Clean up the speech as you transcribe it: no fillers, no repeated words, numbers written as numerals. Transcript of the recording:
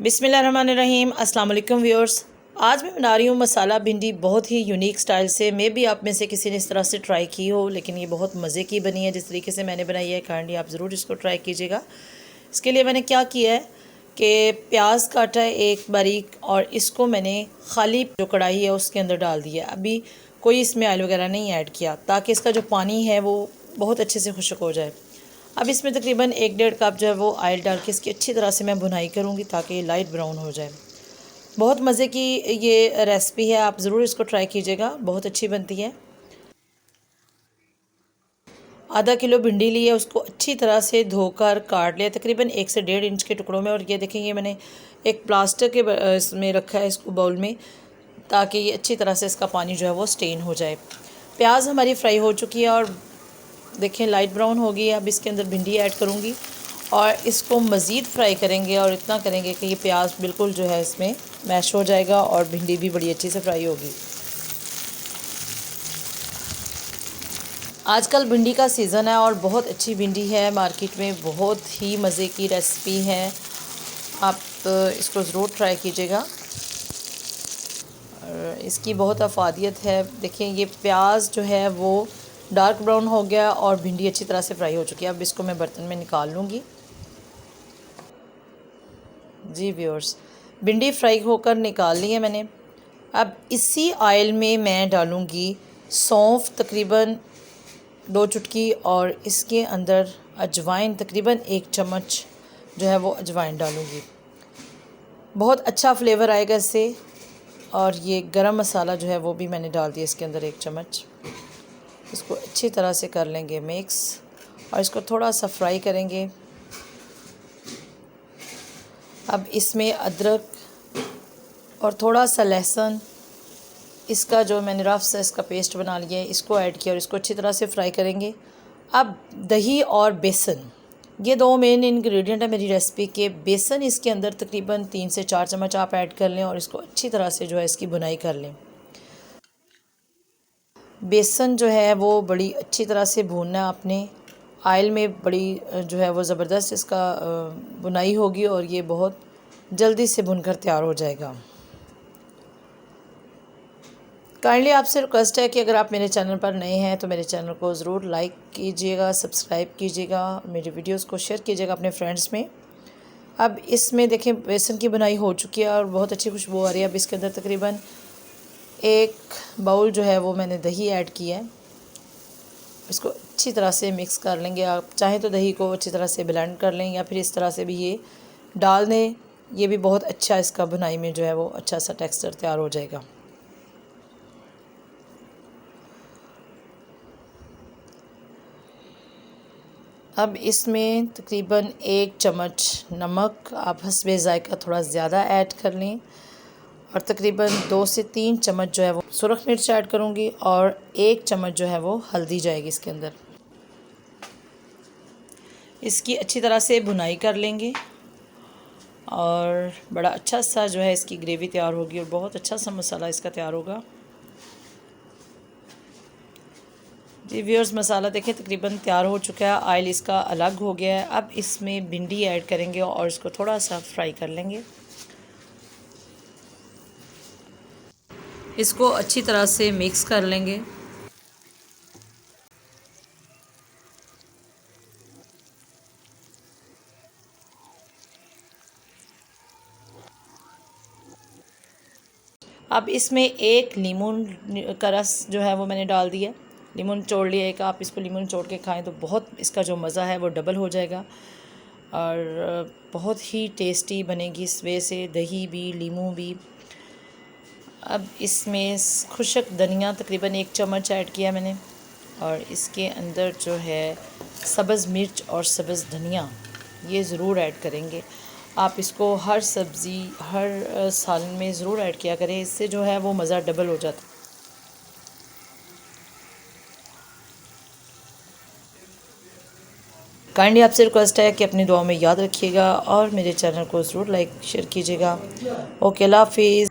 बिस्मिल्लाहिर्रहमानिर्रहीम। अस्सलाम वालेकुम व्यूअर्स। आज मैं बना रही हूँ मसाला भिंडी बहुत ही यूनिक स्टाइल से। मे भी आप में से किसी ने इस तरह से ट्राई की हो, लेकिन ये बहुत मज़े की बनी है। जिस तरीके से मैंने बनाई है काइंडली आप ज़रूर इसको ट्राई कीजिएगा। इसके लिए मैंने क्या किया है कि प्याज काटा है एक बारीक, और इसको मैंने खाली जो कढ़ाई है उसके अंदर डाल दिया। अभी कोई इसमें ऑयल वगैरह नहीं ऐड किया, ताकि इसका जो पानी है वो बहुत अच्छे से खुश्क हो जाए। अब इसमें तकरीबन 1-1.5 कप जो है वो ऑयल डाल के इसकी अच्छी तरह से मैं भुनाई करूँगी, ताकि ये लाइट ब्राउन हो जाए। बहुत मज़े की ये रेसिपी है, आप ज़रूर इसको ट्राई कीजिएगा, बहुत अच्छी बनती है। आधा किलो भिंडी ली है, उसको अच्छी तरह से धोकर काट लिया तकरीबन 1 से 1.5 इंच के टुकड़ों में। और ये देखेंगे मैंने एक प्लास्टिक के इसमें रखा है इसको बाउल में, ताकि ये अच्छी तरह से इसका पानी जो है वो स्टेन हो जाए। प्याज हमारी फ्राई हो चुकी है और देखें लाइट ब्राउन हो गई है। अब इसके अंदर भिंडी ऐड करूँगी और इसको मज़ीद फ्राई करेंगे, और इतना करेंगे कि ये प्याज बिल्कुल जो है इसमें मैश हो जाएगा और भिंडी भी बड़ी अच्छी से फ्राई होगी। आजकल भिंडी का सीज़न है और बहुत अच्छी भिंडी है मार्केट में, बहुत ही मज़े की रेसिपी है। आप इसको ज़रूर ट्राई कीजिएगा, और इसकी बहुत अफादियत है। देखें ये प्याज जो है वो डार्क ब्राउन हो गया और भिंडी अच्छी तरह से फ्राई हो चुकी है। अब इसको मैं बर्तन में निकाल लूँगी। जी व्यूअर्स, भिंडी फ्राई होकर निकाल ली है मैंने। अब इसी ऑयल में मैं डालूँगी सौंफ तकरीबन 2 चुटकी, और इसके अंदर अजवाइन तकरीबन 1 चम्मच जो है वो अजवाइन डालूँगी। बहुत अच्छा फ्लेवर आएगा इससे। और ये गरम मसाला जो है वो भी मैंने डाल दिया इसके अंदर 1 चम्मच। इसको अच्छी तरह से कर लेंगे मिक्स, और इसको थोड़ा सा फ्राई करेंगे। अब इसमें अदरक और थोड़ा सा लहसुन, इसका जो मैंने रफ सा इसका पेस्ट बना लिया है, इसको ऐड किया और इसको अच्छी तरह से फ्राई करेंगे। अब दही और बेसन, ये 2 मेन इंग्रेडिएंट है मेरी रेसिपी के। बेसन इसके अंदर तकरीबन 3 से 4 चम्मच आप ऐड कर लें, और इसको अच्छी तरह से जो है इसकी भुनाई कर लें। बेसन जो है वो बड़ी अच्छी तरह से भूनना है आपने ऑयल में। बड़ी जो है वो ज़बरदस्त इसका भुनाई होगी, और ये बहुत जल्दी से भुनकर तैयार हो जाएगा। काइंडली आपसे रिक्वेस्ट है कि अगर आप मेरे चैनल पर नए हैं तो मेरे चैनल को ज़रूर लाइक कीजिएगा, सब्सक्राइब कीजिएगा, मेरी वीडियोस को शेयर कीजिएगा अपने फ्रेंड्स में। अब इसमें देखें बेसन की भुनाई हो चुकी है और बहुत अच्छी खुशबू आ रही है। अब इसके अंदर तकरीबन 1 बाउल जो है वो मैंने दही ऐड किया है। इसको अच्छी तरह से मिक्स कर लेंगे। आप चाहें तो दही को अच्छी तरह से ब्लेंड कर लें, या फिर इस तरह से भी ये डाल दें। ये भी बहुत अच्छा इसका भुनाई में जो है वो अच्छा सा टेक्सचर तैयार हो जाएगा। अब इसमें तकरीबन 1 चम्मच नमक आप हस्बे ज़ायका थोड़ा ज़्यादा ऐड कर लें, और तकरीबन 2 से 3 चम्मच जो है वो सुरख मिर्च ऐड करूँगी, और 1 चम्मच जो है वो हल्दी जाएगी इसके अंदर। इसकी अच्छी तरह से भुनाई कर लेंगे, और बड़ा अच्छा सा जो है इसकी ग्रेवी तैयार होगी, और बहुत अच्छा सा मसाला इसका तैयार होगा। जी व्यूअर्स, मसाला देखें तकरीबन तैयार हो चुका है, ऑयल इसका अलग हो गया है। अब इसमें भिंडी ऐड करेंगे और इसको थोड़ा सा फ्राई कर लेंगे। इसको अच्छी तरह से मिक्स कर लेंगे। अब इसमें 1 लीमन का रस जो है वो मैंने डाल दिया। लीमन निचोड़ लिया एक, आप इसको लीमन निचोड़ के खाएं तो बहुत इसका जो मज़ा है वो डबल हो जाएगा, और बहुत ही टेस्टी बनेगी इस वजह से, दही भी लीमू भी। अब इसमें खुशक धनिया तकरीबन 1 चम्मच ऐड किया मैंने, और इसके अंदर जो है सब्ज़ मिर्च और सब्ज़ धनिया ये ज़रूर ऐड करेंगे। आप इसको हर सब्ज़ी हर सालन में ज़रूर ऐड किया करें, इससे जो है वो मज़ा डबल हो जाता है। काइंडली आपसे रिक्वेस्ट है कि अपनी दुआ में याद रखिएगा, और मेरे चैनल को ज़रूर लाइक शेयर कीजिएगा। ओके, अल्लाह हाफिज़।